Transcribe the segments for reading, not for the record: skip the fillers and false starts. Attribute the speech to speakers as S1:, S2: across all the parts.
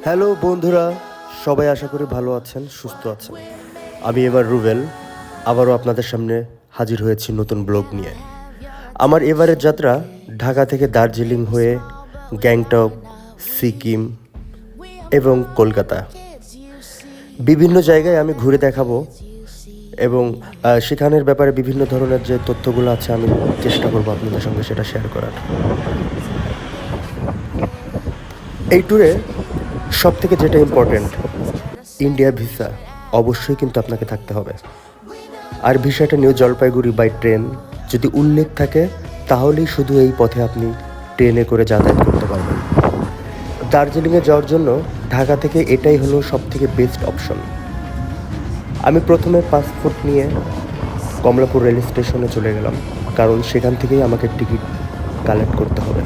S1: Hello বন্ধুরা, সবাই আশা করি ভালো আছেন, সুস্থ আছেন। আমি এবার রুবেল আবারও আপনাদের সামনে হাজির হয়েছি নতুন ব্লগ নিয়ে। আমার এবারের যাত্রা ঢাকা থেকে দার্জিলিং হয়ে গ্যাংটক, সিকিম এবং কলকাতা বিভিন্ন জায়গায় আমি ঘুরে দেখাবো এবং সেখানের ব্যাপারে বিভিন্ন ধরনের যে তথ্যগুলো আছে আমি চেষ্টা করবো আপনাদের সঙ্গে সেটা শেয়ার করার। এই ট্যুরে সব থেকে যেটা ইম্পর্টেন্ট, ইন্ডিয়া ভিসা অবশ্যই কিন্তু আপনাকে থাকতে হবে। আর ভিসাটা নিউ জলপাইগুড়ি বাই ট্রেন যদি উল্লেখ থাকে তাহলেই শুধু এই পথে আপনি ট্রেনে করে যাতায়াত করতে পারবেন। দার্জিলিংয়ে যাওয়ার জন্য ঢাকা থেকে এটাই হলো সব থেকে বেস্ট অপশন। আমি প্রথমে পাসপোর্ট নিয়ে কমলাপুর রেল স্টেশনে চলে গেলাম, কারণ সেখান থেকেই আমাকে টিকিট কালেক্ট করতে হবে।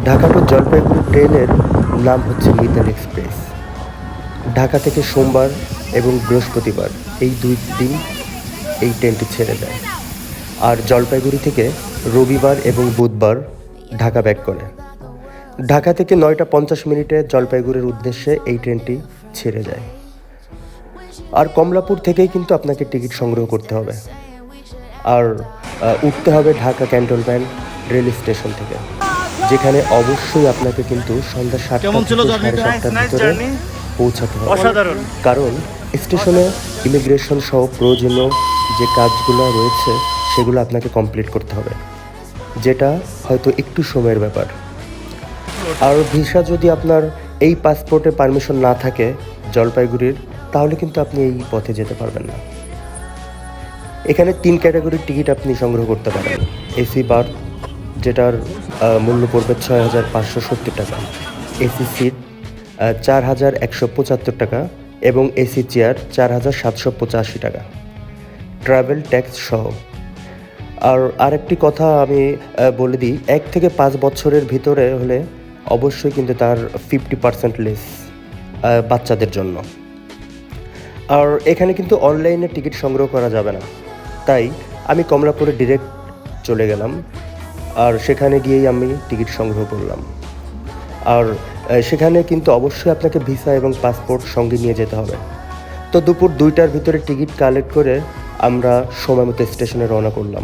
S1: ঢাকা টু জলপাইগুড়ি ট্রেনের নাম হচ্ছে মিতাল এক্সপ্রেস। ঢাকা থেকে সোমবার এবং বৃহস্পতিবার এই 2 দিন এই ট্রেনটি ছেড়ে দেয়, আর জলপাইগুড়ি থেকে রবিবার এবং বুধবার ঢাকা ব্যাক করে। ঢাকা থেকে 9:50 জলপাইগুড়ির উদ্দেশ্যে এই ট্রেনটি ছেড়ে যায়। আর কমলাপুর থেকেই কিন্তু আপনাকে টিকিট সংগ্রহ করতে হবে, আর উঠতে হবে ঢাকা ক্যান্টনমেন্ট রেল স্টেশন থেকে, যেখানে অবশ্যই আপনাকে কিন্তু সন্ধ্যা 7টা থেকে 7:30টার ভিতরে পৌঁছাতে হবে। কারণ স্টেশনে ইমিগ্রেশন সহ প্রয়োজনীয় যে কাজগুলো রয়েছে সেগুলো আপনাকে কমপ্লিট করতে হবে, যেটা হয়তো একটু সময়ের ব্যাপার। আর ভিসা যদি আপনার এই পাসপোর্টে পারমিশন না থাকে জলপাইগুড়ির, তাহলে কিন্তু আপনি এই পথে যেতে পারবেন না। এখানে 3 ক্যাটাগরির টিকিট আপনি সংগ্রহ করতে পারেন। এসি বার্থ, যেটার মূল্য পড়বে 6,570 টাকা, এসি সিট 4,175 টাকা এবং এসি চেয়ার 4,785 টাকা, ট্রাভেল ট্যাক্স সহ। আর আরেকটি কথা আমি বলে দিই, 1 থেকে 5 বছরের ভিতরে হলে অবশ্যই কিন্তু তার 50% লেস বাচ্চাদের জন্য। আর এখানে কিন্তু অনলাইনে টিকিট সংগ্রহ করা যাবে না, তাই আমি কমলাপুরে ডিরেক্ট চলে গেলাম, আর সেখানে গিয়েই আমি টিকিট সংগ্রহ করলাম। আর সেখানে কিন্তু অবশ্যই আপনাকে ভিসা এবং পাসপোর্ট সঙ্গে নিয়ে যেতে হবে। তো দুপুর 2টার ভিতরে টিকিট কালেক্ট করে আমরা সময় মতো স্টেশনে রওনা করলাম।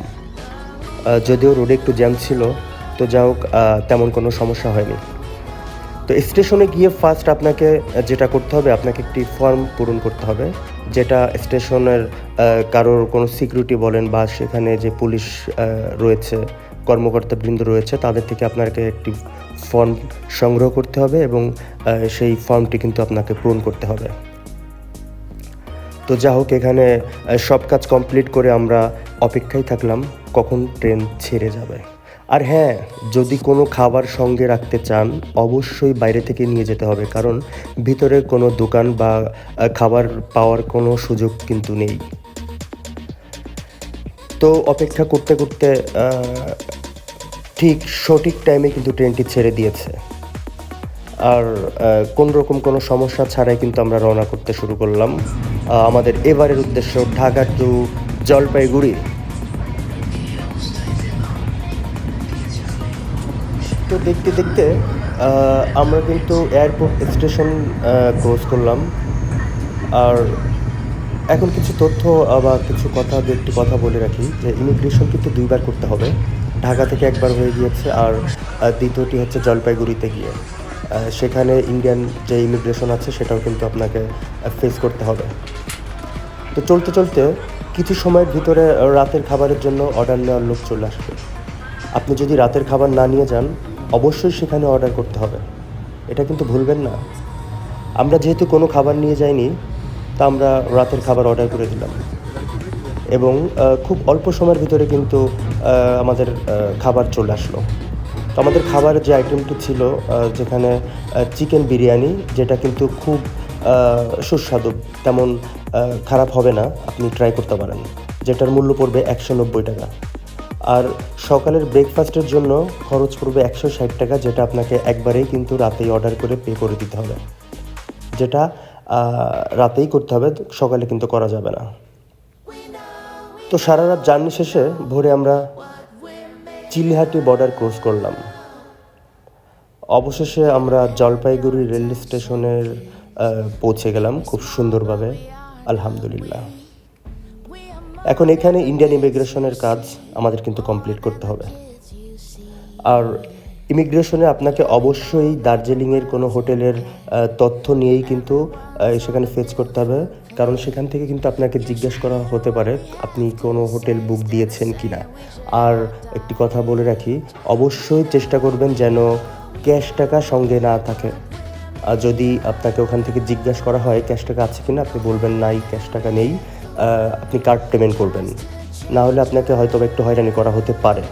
S1: যদিও রোডে একটু জ্যাম ছিল, তো যা হোক তেমন কোনো সমস্যা হয়নি। তো স্টেশনে গিয়ে ফার্স্ট আপনাকে যেটা করতে হবে, আপনাকে একটি ফর্ম পূরণ করতে হবে, যেটা স্টেশনের কারোর কোনো সিকিউরিটি বলেন বা সেখানে যে পুলিশ রয়েছে, কর্মকর্তাবৃন্দ রয়েছে, তাদের থেকে আপনাকে একটি ফর্ম সংগ্রহ করতে হবে এবং সেই ফর্মটি কিন্তু আপনাকে পূরণ করতে হবে। তো যা হোক, এখানে সব কাজ কমপ্লিট করে আমরা অপেক্ষায় থাকলাম কখন ট্রেন ছেড়ে যাবে। আর হ্যাঁ, যদি কোনো খাবার সঙ্গে রাখতে চান অবশ্যই বাইরে থেকে নিয়ে যেতে হবে, কারণ ভিতরে কোনো দোকান বা খাবার পাওয়ার কোনো সুযোগ কিন্তু নেই। তো অপেক্ষা করতে করতে ঠিক সঠিক টাইমে কিন্তু ট্রেনটি ছেড়ে দিয়েছে, আর কোন রকম কোনো সমস্যা ছাড়াই কিন্তু আমরা রওনা করতে শুরু করলাম আমাদের এবারের উদ্দেশ্য ঢাকা টু জলপাইগুড়ি। তো দেখতে দেখতে আমরা কিন্তু এয়ারপোর্ট স্টেশন ক্রস করলাম। আর এখন কিছু তথ্য বা কিছু কথা, একটি কথা বলে রাখি যে ইমিগ্রেশন কিন্তু 2বার করতে হবে। ঢাকা থেকে একবার হয়ে গিয়েছে, আর দ্বিতীয়টি হচ্ছে জলপাইগুড়িতে গিয়ে। সেখানে ইন্ডিয়ান যে ইমিগ্রেশন আছে সেটাও কিন্তু আপনাকে ফেস করতে হবে। তো চলতে চলতে কিছু সময়ের ভিতরে রাতের খাবারের জন্য অর্ডার নেওয়ার লোক চলে আসবে। আপনি যদি রাতের খাবার না নিয়ে যান অবশ্যই সেখানে অর্ডার করতে হবে, এটা কিন্তু ভুলবেন না। আমরা যেহেতু কোনো খাবার নিয়ে যাইনি, তা আমরা রাতের খাবার অর্ডার করে দিলাম এবং খুব অল্প সময়ের ভিতরে কিন্তু আমাদের খাবার চলে আসলো। তো আমাদের খাবারের যে আইটেমটি ছিল, যেখানে চিকেন বিরিয়ানি, যেটা কিন্তু খুব সুস্বাদু, তেমন খারাপ হবে না, আপনি ট্রাই করতে পারেন, যেটার মূল্য পড়বে 190 টাকা। আর সকালের ব্রেকফাস্টের জন্য খরচ পড়বে 160 টাকা, যেটা আপনাকে একবারেই কিন্তু রাতেই অর্ডার করে পে করে দিতে হবে, যেটা রাতেই করতে হবে, সকালে কিন্তু করা যাবে না। তো সারা রাত জার্নি শেষে ভোরে আমরা চিলহাটি বর্ডার ক্রস করলাম। অবশেষে আমরা জলপাইগুড়ি রেল স্টেশনের পৌঁছে গেলাম খুব সুন্দরভাবে, আলহামদুলিল্লাহ। এখন এখানে ইন্ডিয়ান ইমিগ্রেশনের কাজ আমাদের কিন্তু কমপ্লিট করতে হবে। আর ইমিগ্রেশনে আপনাকে অবশ্যই দার্জিলিংয়ের কোনো হোটেলের তথ্য নিয়েই কিন্তু সেখানে ফেচ করতে হবে, কারণ সেখান থেকে কিন্তু আপনাকে জিজ্ঞেস করা হতে পারে আপনি কোনো হোটেল বুক দিয়েছেন কি না। আর একটি কথা বলে রাখি, অবশ্যই চেষ্টা করবেন যেন ক্যাশ টাকা সঙ্গে না থাকে। আর যদি আপনাকে ওখান থেকে জিজ্ঞাসা করা হয় ক্যাশ টাকা আছে কি না, আপনি বলবেন নাই, ক্যাশ টাকা নেই, আপনি কার্ড পেমেন্ট করবেন, না হলে আপনাকে হয়তো একটু হয়রানি করা হতে পারে।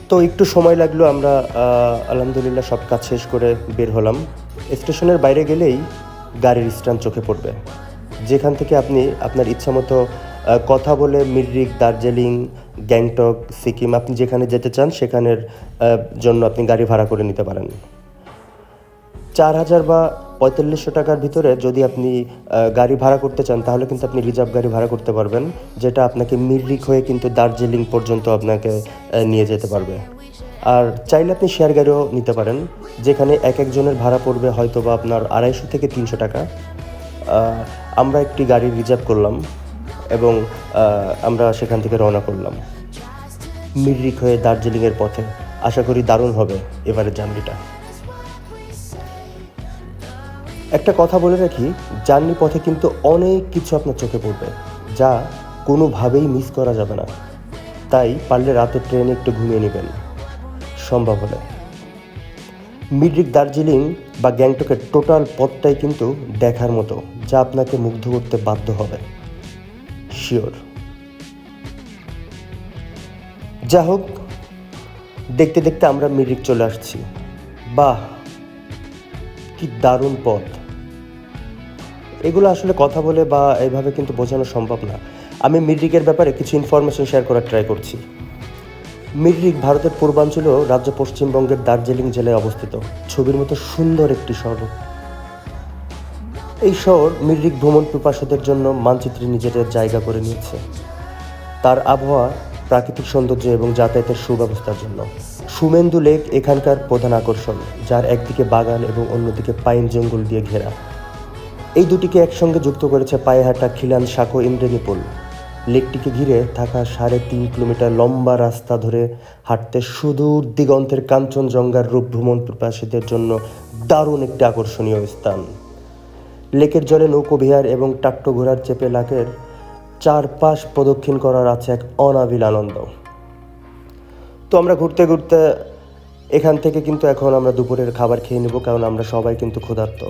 S1: তো একটু সময় লাগলো, আমরা আলহামদুলিল্লাহ সব কাজ শেষ করে বের হলাম। স্টেশনের বাইরে গেলেই গাড়ির স্ট্যান্ড চোখে পড়বে, যেখান থেকে আপনি আপনার ইচ্ছা মতো কথা বলে মিরিক, দার্জিলিং, গ্যাংটক, সিকিম, আপনি যেখানে যেতে চান সেখানের জন্য আপনি গাড়ি ভাড়া করে নিতে পারেন। 4,000 বা 4500 টাকার ভিতরে যদি আপনি গাড়ি ভাড়া করতে চান, তাহলে কিন্তু আপনি রিজার্ভ গাড়ি ভাড়া করতে পারবেন, যেটা আপনাকে মিরিক হয়ে কিন্তু দার্জিলিং পর্যন্ত আপনাকে নিয়ে যেতে পারবে। আর চাইলে আপনি শেয়ার গাড়িও নিতে পারেন, যেখানে এক একজনের ভাড়া পড়বে হয়তো বা আপনার 250 থেকে 300 টাকা। আমরা একটি গাড়ি রিজার্ভ করলাম এবং আমরা সেখান থেকে রওনা করলাম মিরিক হয়ে দার্জিলিংয়ের পথে। আশা করি দারুণ হবে এবারের জার্নিটা। একটা কথা বলে রাখি, জার্নি পথে কিন্তু অনেক কিছু আপনার চোখে পড়বে, যা কোনোভাবেই মিস করা যাবে না। তাই পারলে রাতে ট্রেনে একটু ঘুমিয়ে নেবেন সম্ভব হলে। মিরিক, দার্জিলিং বা গ্যাংটকের টোটাল পথটাই কিন্তু দেখার মতো, যা আপনাকে মুগ্ধ করতে বাধ্য হবে, শিওর। যা হোক, দেখতে দেখতে আমরা মিরিক চলে আসছি। বাহ, কি দারুণ পথ! এগুলো আসলে কথা বলে বা এইভাবে কিন্তু বোঝানো সম্ভব না। আমি মিরিকের ব্যাপারে কিছু ইনফরমেশন শেয়ার করার ট্রাই করছি। মিরিক ভারতের পূর্বাঞ্চলীয় রাজ্য পশ্চিমবঙ্গের দার্জিলিং জেলায় অবস্থিত ছবির মতো সুন্দর একটি শহর। এই শহর মিরিক ভ্রমণ পিপাসুদের জন্য মানচিত্রে নিজেদের জায়গা করে নিয়েছে, তার আবহাওয়া, প্রাকৃতিক সৌন্দর্য এবং যাতায়াতের সুব্যবস্থার জন্য। সুমেন্দু লেক এখানকার প্রধান আকর্ষণ, যার একদিকে বাগান এবং অন্যদিকে পাইন জঙ্গল দিয়ে ঘেরা। এই দুটিকে একসঙ্গে যুক্ত করেছে পায়েহাটা, খিলান, সাঁকো, ইন্দ্রেণীপুল। লেকটিকে ঘিরে থাকা 3.5 কিলোমিটার লম্বা রাস্তা ধরে হাঁটতে সুদূর দিগন্তের কাঞ্চনজঙ্ঘার রূপ ভ্রমণ পিপাসীদের জন্য দারুণ একটি আকর্ষণীয় স্থান। লেকের জলে নৌকোবিহার এবং টাট্টো ঘোড়ার চেপে লেকের চারপাশ প্রদক্ষিণ করার আছে এক অনাবিল আনন্দ। তো আমরা ঘুরতে ঘুরতে এখান থেকে কিন্তু এখন আমরা দুপুরের খাবার খেয়ে নেব, কারণ আমরা সবাই কিন্তু ক্ষুধার্ত।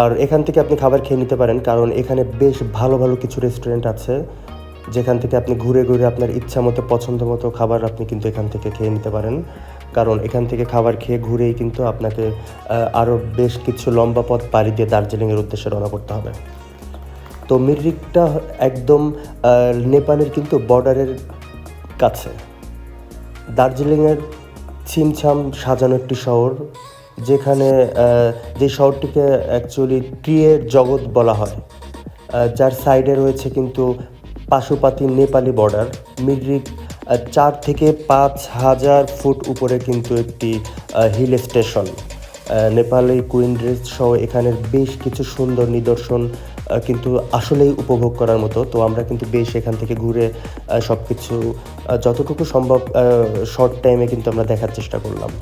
S1: আর এখান থেকে আপনি খাবার খেয়ে নিতে পারেন, কারণ এখানে বেশ ভালো ভালো কিছু রেস্টুরেন্ট আছে, যেখান থেকে আপনি ঘুরে ঘুরে আপনার ইচ্ছা মতো পছন্দ মতো খাবার আপনি কিন্তু এখান থেকে খেয়ে নিতে পারেন। কারণ এখান থেকে খাবার খেয়ে ঘুরেই কিন্তু আপনাকে আরও বেশ কিছু লম্বা পথ পাড়ি দিয়ে দার্জিলিংয়ের উদ্দেশ্যে রওনা করতে হবে। তো মিরিকটা একদম নেপালের কিন্তু বর্ডারের কাছে। দার্জিলিংয়ের ছিমছাম সাজানো একটি শহর, যেখানে যে শহরটিকে অ্যাকচুয়ালি ট্রিয়ের জগৎ বলা হয়, যার সাইডে রয়েছে কিন্তু পাশুপাতি নেপালি বর্ডার। মিরিক 4 থেকে 5,000 ফুট উপরে কিন্তু একটি hill station. Nepali queen rest সহ এখানের বেশ কিছু সুন্দর নিদর্শন কিন্তু আসলেই উপভোগ করার মতো। তো আমরা কিন্তু বেশ এখান থেকে ঘুরে সব কিছু যতটুকু সম্ভব শর্ট টাইমে কিন্তু আমরা দেখার চেষ্টা করলাম।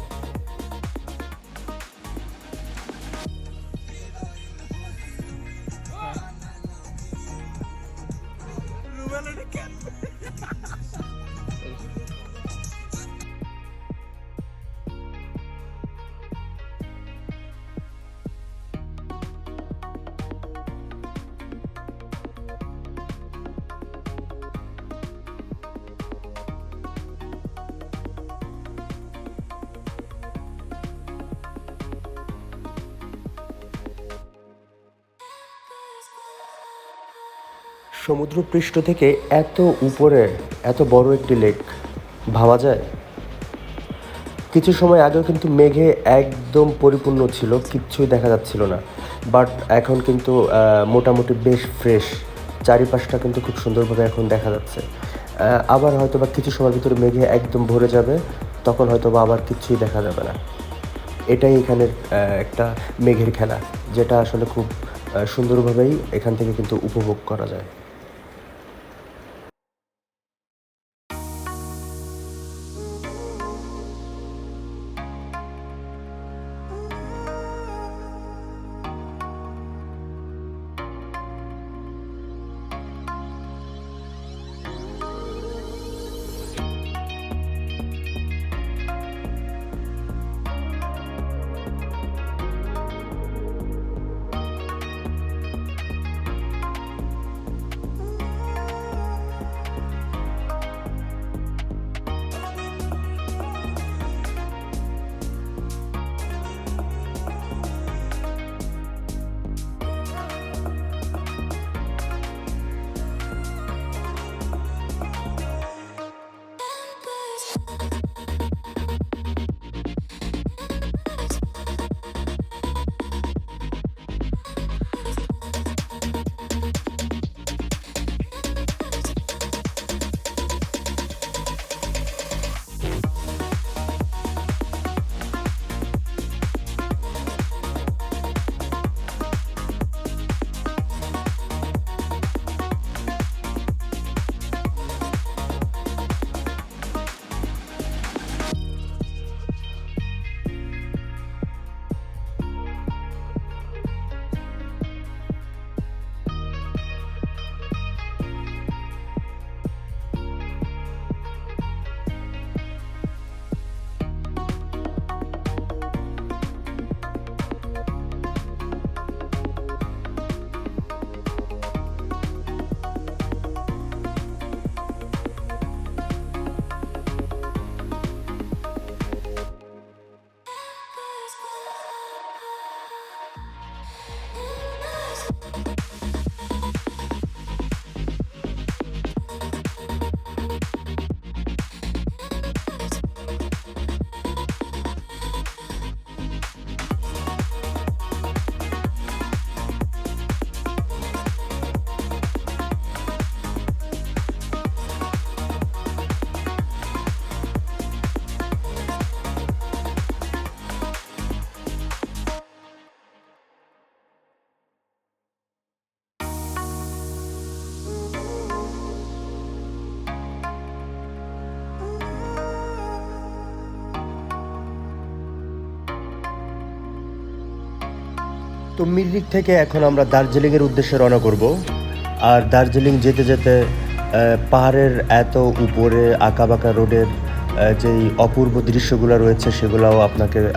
S1: সমুদ্রপৃষ্ঠ থেকে এত উপরে এত বড় একটি লেক ভাবা যায়? কিছু সময় আগেও কিন্তু মেঘে একদম পরিপূর্ণ ছিল, কিচ্ছুই দেখা যাচ্ছিল না। বাট এখন কিন্তু মোটামুটি বেশ ফ্রেশ, চারিপাশটা কিন্তু খুব সুন্দরভাবে এখন দেখা যাচ্ছে। আবার হয়তো বা কিছু সময়ের ভিতরে মেঘে একদম ভরে যাবে, তখন হয়তো বা আবার কিচ্ছুই দেখা যাবে না। এটাই এখানের একটা মেঘের খেলা, যেটা আসলে খুব সুন্দরভাবেই এখান থেকে কিন্তু উপভোগ করা যায়। তো মিরিক থেকে এখন আমরা দার্জিলিংয়ের উদ্দেশ্যে রওনা করব। আর দার্জিলিং যেতে যেতে পাহাড়ের এত উপরে আঁকাবাঁকা রোডের যেই অপূর্ব দৃশ্যগুলো রয়েছে সেগুলোও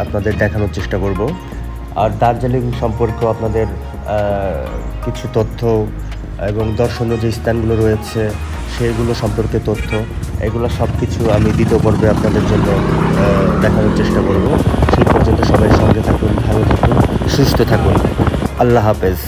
S1: আপনাদের দেখানোর চেষ্টা করব। আর দার্জিলিং সম্পর্কেও আপনাদের কিছু তথ্য এবং দর্শনীয় যে স্থানগুলো রয়েছে সেগুলো সম্পর্কে তথ্য, এগুলো সব কিছু আমি দ্বিতীয় পর্বে আপনাদের জন্য দেখানোর চেষ্টা করব। সেই পর্যন্ত সবাই সঙ্গে থাকুন, ভালো থাকুন, সুস্থ থাকুন। আল্লাহ হাফেজ।